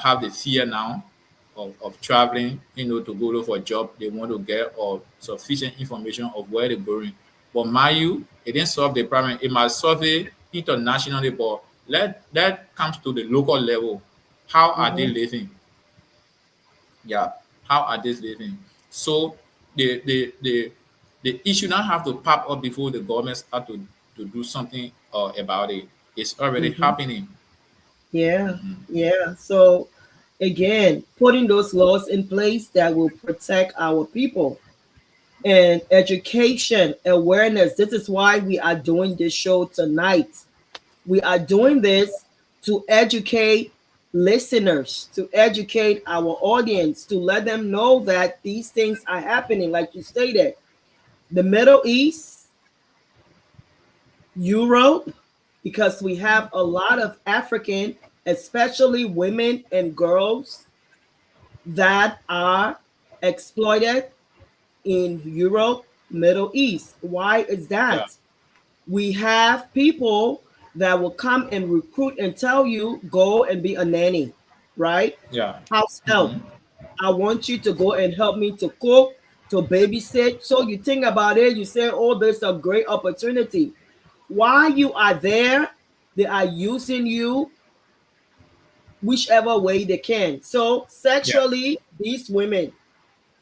B: have the fear now of traveling, to go look for a job. They want to get sufficient information of where they're going. But mind you, it didn't solve the problem. It might solve it internationally, but that comes to the local level. How are they
A: Mm-hmm.
B: living? Yeah, how are they living? So the issue now have to pop up before the government start to do something about it. It's already
A: Mm-hmm.
B: happening.
A: Yeah, yeah. So again, putting those laws in place that will protect our people and education, awareness. This is why we are doing this show tonight. We are doing this to educate listeners, to educate our audience, to let them know that these things are happening, like you stated. The Middle East, Europe, because we have a lot of African, especially women and girls, that are exploited in Europe, Middle East. Why is
B: Yeah,
A: that? We have people that will come and recruit and tell you, go and be a nanny, right?
B: yeah,
A: House
B: mm-hmm.
A: help. I want you to go and help me to cook, to babysit. So you think about it, you say, oh, there's a great opportunity. While you are there, they are using you whichever way they can. So
B: Yeah,
A: sexually, these women,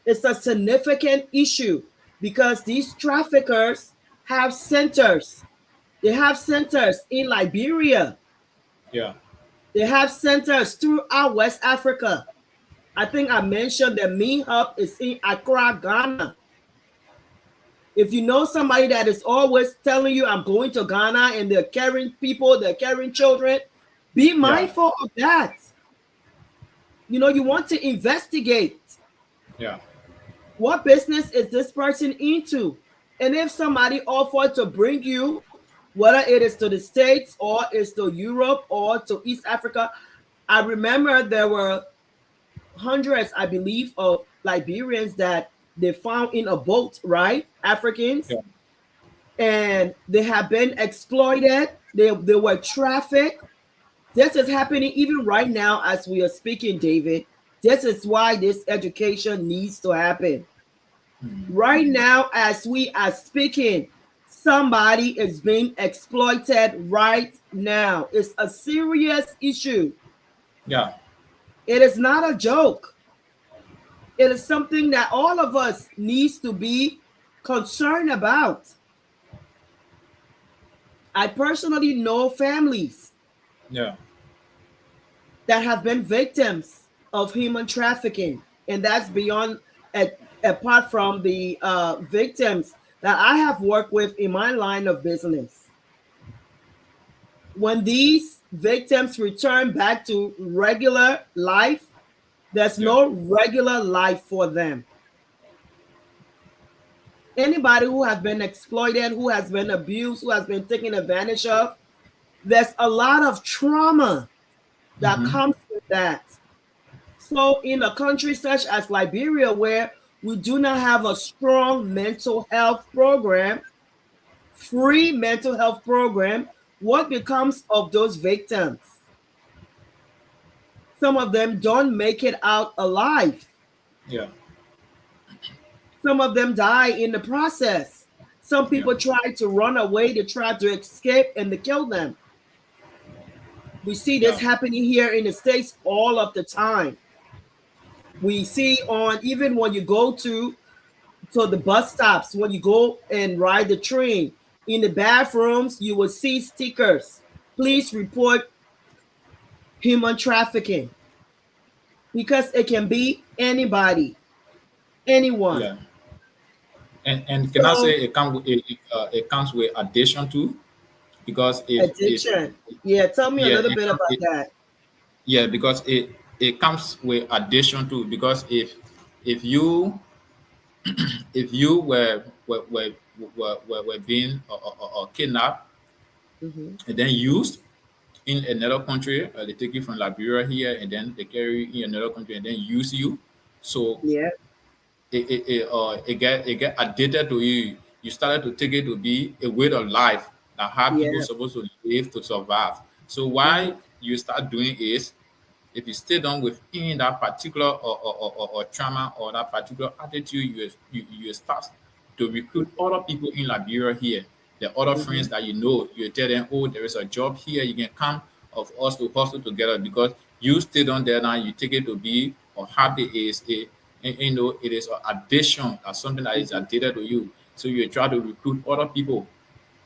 A: it's a significant issue because these traffickers have centers. They have centers in Liberia.
B: yeah,
A: They have centers throughout West Africa. I think I mentioned the main hub is in Accra, Ghana. If you know somebody that is always telling you, I'm going to Ghana and they're carrying people, they're carrying children, be
B: yeah,
A: mindful of that. You want to investigate
B: yeah,
A: what business is this person into. And if somebody offered to bring you, whether it is to the States or is to Europe or to East Africa, I remember there were hundreds, I believe, of Liberians that they found in a boat, right? Africans,
B: yeah,
A: and they have been exploited. They were trafficked. This is happening even right now as we are speaking, David. This is why this education needs to happen. Right now, as we are speaking, somebody is being exploited right now. It's a serious issue.
B: yeah,
A: It is not a joke. It is something that all of us needs to be concerned about. I personally know families
B: yeah,
A: that have been victims of human trafficking, and that's beyond apart from the victims that I have worked with in my line of business. When these victims return back to regular life, there's
B: yeah,
A: no regular life for them. Anybody who has been exploited, who has been abused, who has been taken advantage of, there's a lot of trauma that
B: mm-hmm.
A: comes with that. So, in a country such as Liberia, where we do not have a strong mental health program, free mental health program, what becomes of those victims? Some of them don't make it out alive.
B: Yeah,
A: Some of them die in the process. Some
B: yeah,
A: people try to run away, they try to escape, and they kill them. We see this
B: yeah,
A: happening here in the States all of the time. We see on even when you go to the bus stops, when you go and ride the train, in the bathrooms, you will see stickers. Please report human trafficking because it can be anybody, anyone.
B: yeah. And can I say
A: So
B: it comes with addition too? Because if
A: addiction. Yeah, tell me a
B: yeah,
A: little bit about that.
B: yeah, because it comes with addition too. Because if you if you were being kidnapped
A: Hmm.
B: and then used in another country, they take you from Liberia here and then they carry you in another country and then use you. So
A: Yeah,
B: it get addicted to you. You started to take it to be a way of life that how people
A: yeah.
B: supposed to live to survive. So why
A: Hmm.
B: you start doing is If you stay down within that particular or trauma or that particular attitude, you start to recruit other people in Liberia here. The other friends
A: Mhm.
B: that you know, you tell them, oh, there is a job here, you can come of us to hustle together because you stay down there now, you take it to be or habit is a it is an addition or something that is
A: Mhm.
B: addicted to you. So you try to recruit other people.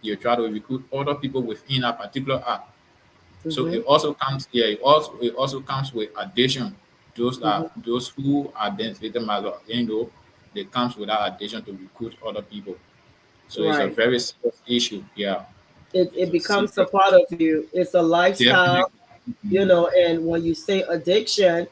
B: You try to recruit other people within a particular act. So it
A: Mhm.
B: also comes, yeah, it also comes with addition.
A: Mhm.
B: Those who are then victim as they comes with that addition to recruit other people. So it's a
A: Right.
B: very serious issue. Yeah,
A: It
B: it's a
A: becomes a
B: serious
A: part
B: issue.
A: of you. It's a lifestyle,
B: Definitely. Mhm.
A: and when you say addiction,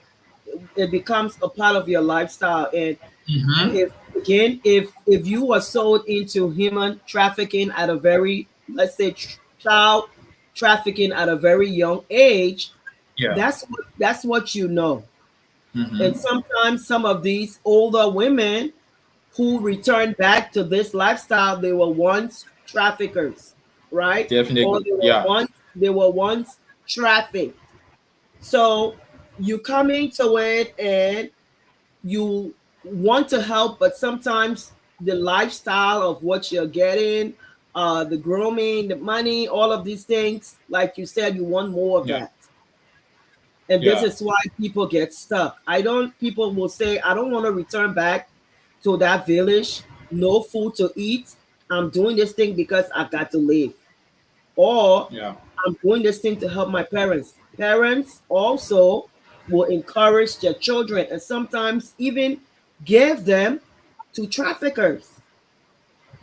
A: it becomes a part of your lifestyle. And
B: Mhm.
A: if again, if you were sold into human trafficking at a very, let's say, child trafficking at a very young age,
B: Yeah.
A: that's what you know. And
B: Mhm.
A: sometimes some of these older women who return back to this lifestyle, they were once traffickers, right? Or
B: Definitely. Yeah.
A: they were once trafficked. So you come into it and you want to help, but sometimes the lifestyle of what you're getting, the grooming, the money, all of these things, like you said, you want more of
B: Yeah.
A: that. And this
B: Yeah.
A: is why people get stuck. I don't, people will say, I don't want to return back to that village, no food to eat. I'm doing this thing because I got to live. Or
B: Yeah.
A: I'm doing this thing to help my parents. Parents also will encourage their children and sometimes even give them to traffickers.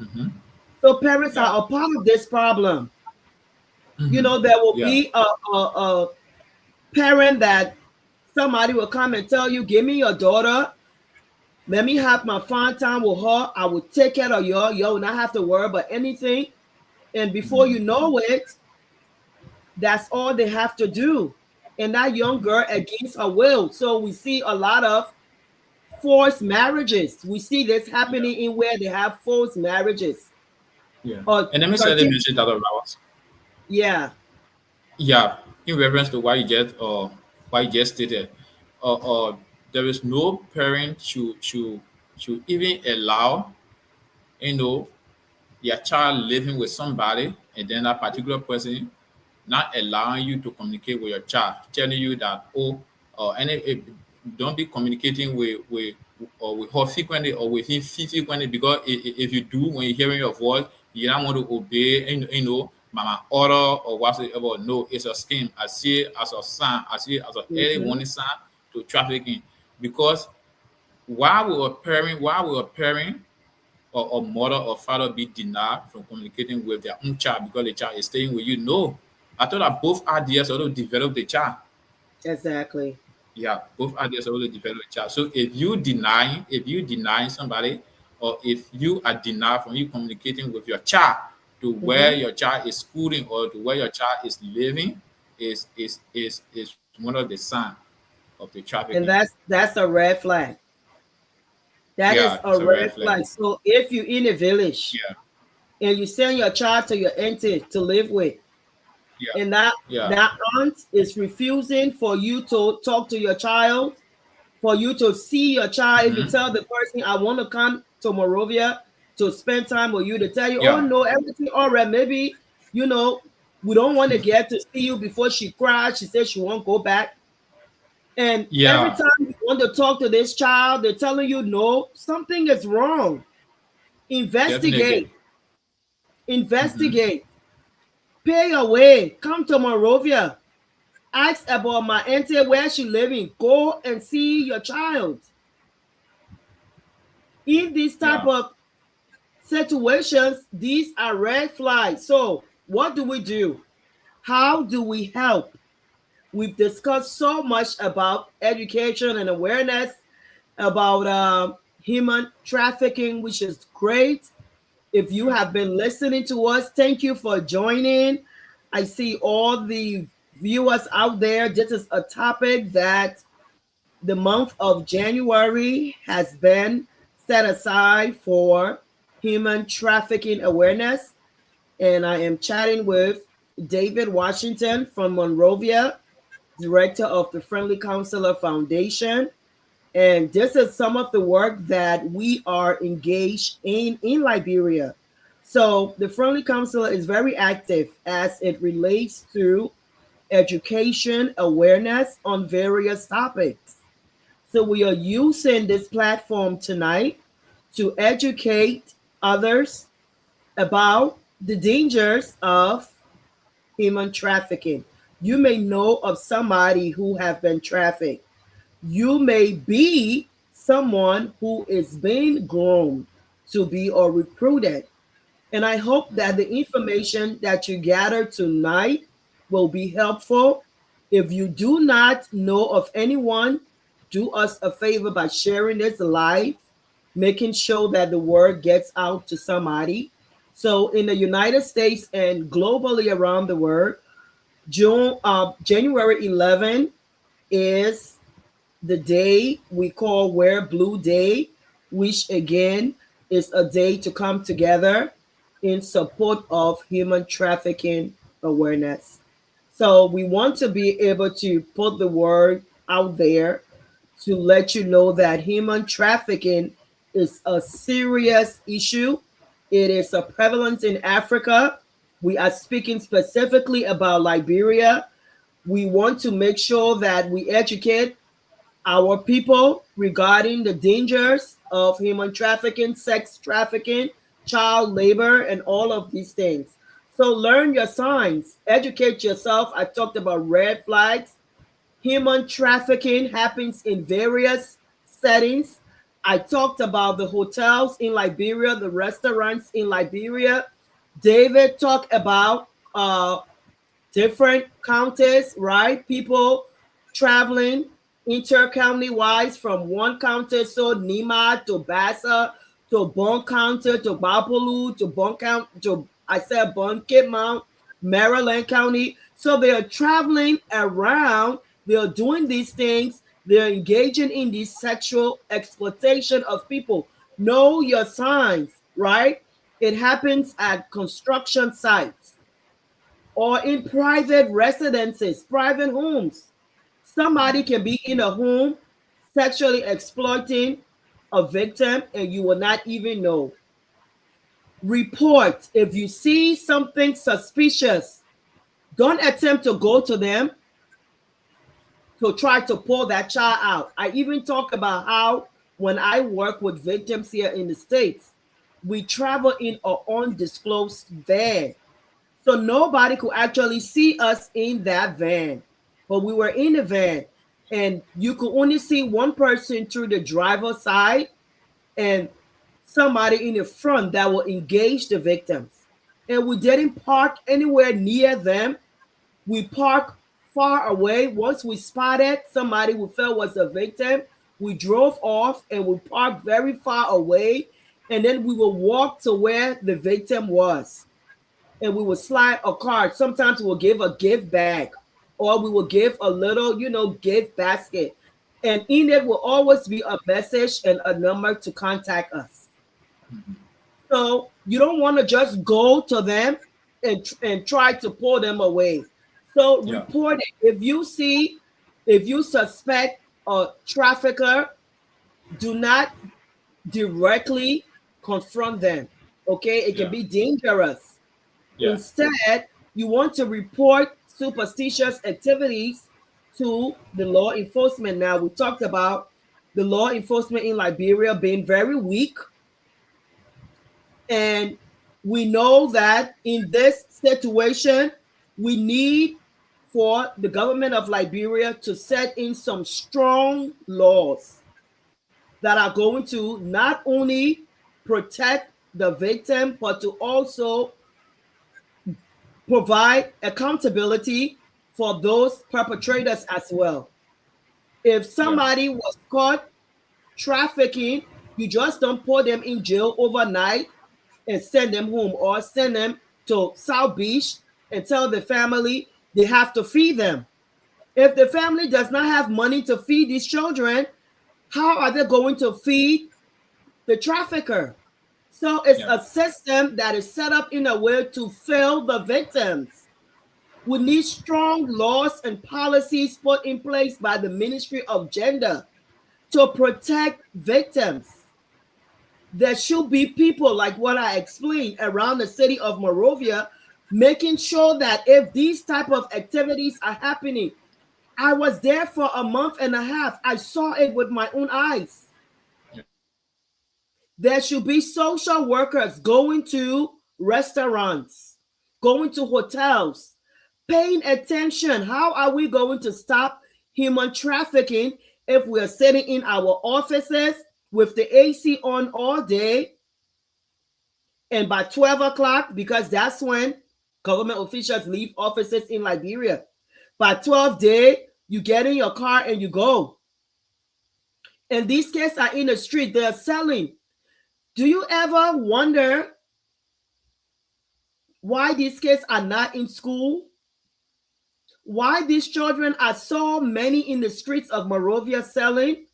B: Mhm.
A: So parents
B: Yeah.
A: are a part of this problem.
B: Mhm.
A: There will
B: Yeah.
A: be a parent that somebody will come and tell you, give me your daughter. Let me have my fun time with her. I will take care of you. You will not have to worry about anything. And before you know it, that's all they have to do. And that young girl against her will. So we see a lot of forced marriages. We see this
B: Yeah.
A: happening in where they have forced marriages.
B: Yeah.
A: Or
B: And let me say,
A: 13,
B: mention that about.
A: yeah.
B: Yeah, in reference to what you just stated, there is no parent should even allow you know their child living with somebody, and then that particular person not allowing you to communicate with your child, telling you that don't be communicating with her frequently or with him frequently because if you do, when you're hearing your voice, you don't want to obey, mama order or whatsoever. No, it's a scheme. I see it as a sign. I see it as an early
A: Hmm.
B: warning sign to trafficking because while we were pairing or mother or father be denied from communicating with their own child because the child is staying with you. No. I thought that both ideas also develop the child.
A: Exactly.
B: Yeah, both ideas also develop the child. So if you deny somebody or if you are denied from you communicating with your child to where
A: Hmm.
B: your child is schooling or to where your child is living is one of the signs of the trafficking.
A: And that's a red flag. That
B: Yeah,
A: is
B: it's
A: a
B: a red
A: red
B: flag.
A: flag. So if you're in a village
B: Yeah,
A: and you send your child to your auntie to live with,
B: yeah,
A: and that
B: yeah.
A: that aunt is refusing for you to talk to your child, for you to see your child, if you
B: Hmm.
A: tell the person, I want to come to Morovia to spend time with you, to tell you, oh
B: Yeah,
A: no, everything all right, maybe, you know, we don't want to get to see you before she cries. She says she won't go back. And every
B: yeah,
A: time you want to talk to this child, they're telling you, no, something is wrong. Investigate,
B: definitely. Hmm.
A: investigate, pay your way, come to Morovia, ask about my auntie, where she living, go and see your child. In this type
B: Yeah.
A: of situations, these are red flags. So, what do we do? How do we help? We've discussed so much about education and awareness about human trafficking, which is great. If you have been listening to us, thank you for joining. I see all the viewers out there. This is a topic that the month of January has been set aside for human trafficking awareness. And I am chatting with David Washington from Monrovia. director of the Friendly Counselor Foundation. And this is some of the work that we are engaged in Liberia. So the Friendly Counselor is very active as it relates to education awareness on various topics. So we are using this platform tonight to educate others about the dangers of human trafficking. You may know of somebody who have been trafficked. You may be someone who is being groomed to be or recruited. And I hope that the information that you gather tonight will be helpful. If you do not know of anyone, do us a favor by sharing this live, making sure that the word gets out to somebody. So, in the United States and globally around the world, January 11 is the day we call Wear Blue Day, which again is a day to come together in support of human trafficking awareness. So we want to be able to put the word out there to let you know that human trafficking is a serious issue. It is a prevalence in Africa. We are speaking specifically about Liberia. We want to make sure that we educate our people regarding the dangers of human trafficking, sex trafficking, child labor, and all of these things. So learn your signs, educate yourself. I talked about red flags. Human trafficking happens in various settings. I talked about the hotels in Liberia, the restaurants in Liberia. David talked about different counties, right? People traveling inter-county wise from one county, so Nima to Bassa to Bon County to Bapolu to Bon County to I said Bon Mount, Maryland County. So they are traveling around. They are doing these things. They're engaging in this sexual exploitation of people. Know your signs, right? It happens at construction sites or in private residences, private homes. Somebody can be in a home sexually exploiting a victim and you will not even know. Report if you see something suspicious. Don't attempt to go to them to try to pull that child out. I even talk about how when I work with victims here in the States, we travel in an undisclosed van. So nobody could actually see us in that van. But we were in the van and you could only see one person through the driver's side and somebody in the front that will engage the victims. And we didn't park anywhere near them. We parked far away. Once we spotted somebody we felt was a victim, we drove off and we parked very far away. And then we will walk to where the victim was and we will slide a card. Sometimes we'll give a gift bag or we will give a little, gift basket. And in it will always be a message and a number to contact us. So you don't want to just go to them and try to pull them away. So
B: Yeah.
A: report it. If you suspect a trafficker, do not directly confront them. Okay, it can
B: Yeah.
A: be dangerous.
B: Yeah.
A: Instead, you want to report superstitious activities to the law enforcement. Now, we talked about the law enforcement in Liberia being very weak. And we know that in this situation, we need for the government of Liberia to set in some strong laws that are going to not only protect the victim, but to also provide accountability for those perpetrators as well. If
B: Yeah.
A: somebody was caught trafficking, you just don't put them in jail overnight and send them home or send them to South Beach and tell the family they have to feed them. If the family does not have money to feed these children, how are they going to feed the trafficker? So it's
B: Yeah.
A: a system that is set up in a way to fail the victims. We need strong laws and policies put in place by the Ministry of Gender to protect victims. There should be people like what I explained around the city of Monrovia, making sure that if these type of activities are happening, I was there for a month and a half. I saw it with my own eyes. There should be social workers going to restaurants, going to hotels, paying attention. How are we going to stop human trafficking if we're sitting in our offices with the AC on all day, and by 12 o'clock, because that's when government officials leave offices in Liberia, by 12 day, you get in your car and you go. And these kids are in the street, they're selling. Do you ever wonder why these kids are not in school? Why these children are so many in the streets of Monrovia selling?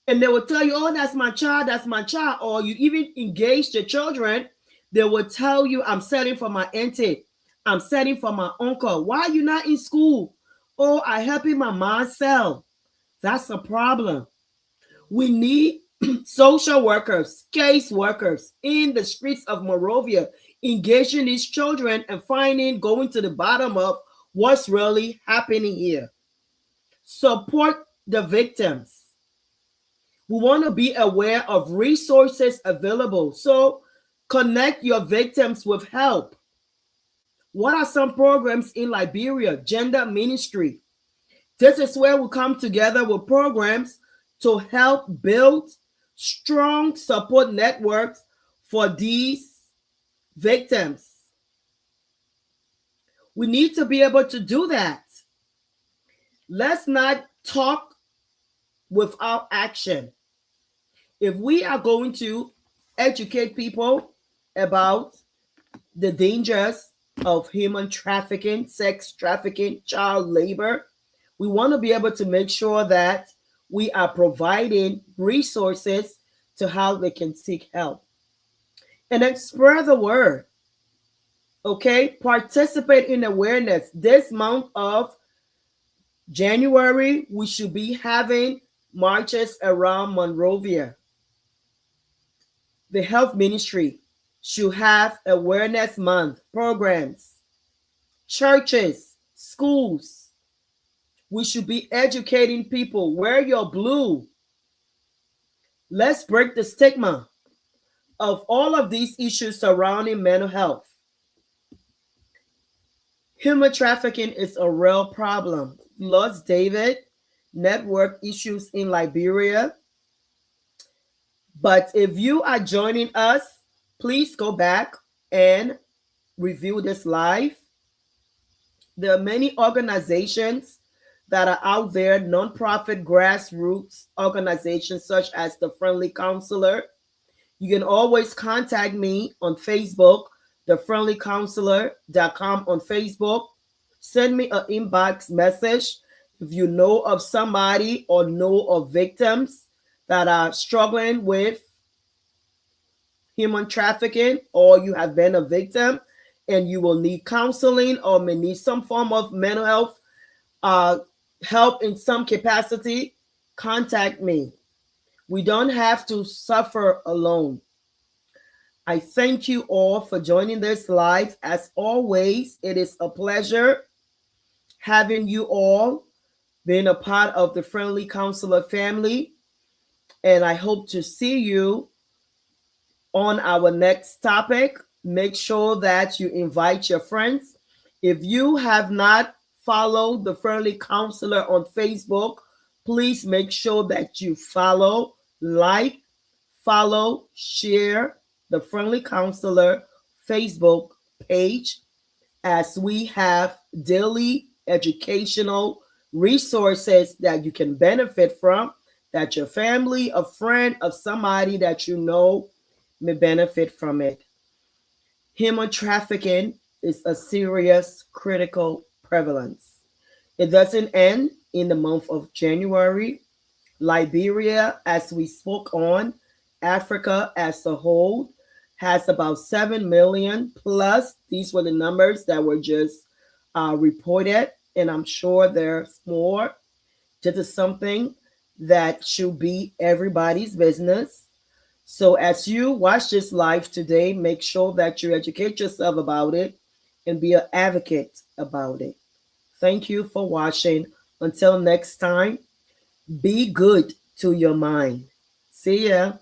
A: And they will tell you, oh, that's my child, that's my child. Or you even engage the children, they will tell you, I'm selling for my auntie, I'm selling for my uncle. Why are you not in school? Oh, I helping my mom sell. That's a problem. We need social workers, case workers in the streets of Monrovia, engaging these children and finding, going to the bottom of what's really happening here. Support the victims. We want to be aware of resources available. So connect your victims with help. What are some programs in Liberia? Gender ministry. This is where we come together with programs to help build strong support networks for these victims. We need to be able to do that. Let's not talk without action. If we are going to educate people about the dangers of human trafficking, sex trafficking, child labor, we want to be able to make sure that we are providing resources to how they can seek help. And then spread the word. Okay? Participate in awareness. This month of January, we should be having marches around Monrovia. The health ministry should have awareness month programs. Churches, schools, we should be educating people. Wear your blue. Let's break the stigma of all of these issues surrounding mental health. Human trafficking is a real problem. Lost David, network issues in Liberia. But if you are joining us, please go back and review this live. There are many organizations that are out there, nonprofit grassroots organizations such as the Friendly Counselor. You can always contact me on Facebook, thefriendlycounselor.com on Facebook. Send me an inbox message if you know of somebody or know of victims that are struggling with human trafficking, or you have been a victim and you will need counseling or may need some form of mental health uh, help in some capacity, contact me. We don't have to suffer alone. I thank you all for joining this live. As always, it is a pleasure having you all being a part of the Friendly Counselor family. And I hope to see you on our next topic. Make sure that you invite your friends. If you have not followed the Friendly Counselor on Facebook, please make sure that you follow, like, follow, share the Friendly Counselor Facebook page, as we have daily educational resources that you can benefit from, that your family, a friend, of somebody that you know may benefit from it. Human trafficking is a serious, critical prevalence. It doesn't end in the month of January. Liberia, as we spoke on, Africa as a whole, has about 7 million plus. These were the numbers that were just reported, and I'm sure there's more. This is something that should be everybody's business. So as you watch this live today, make sure that you educate yourself about it and be an advocate about it. Thank you for watching. Until next time, be good to your mind. See ya.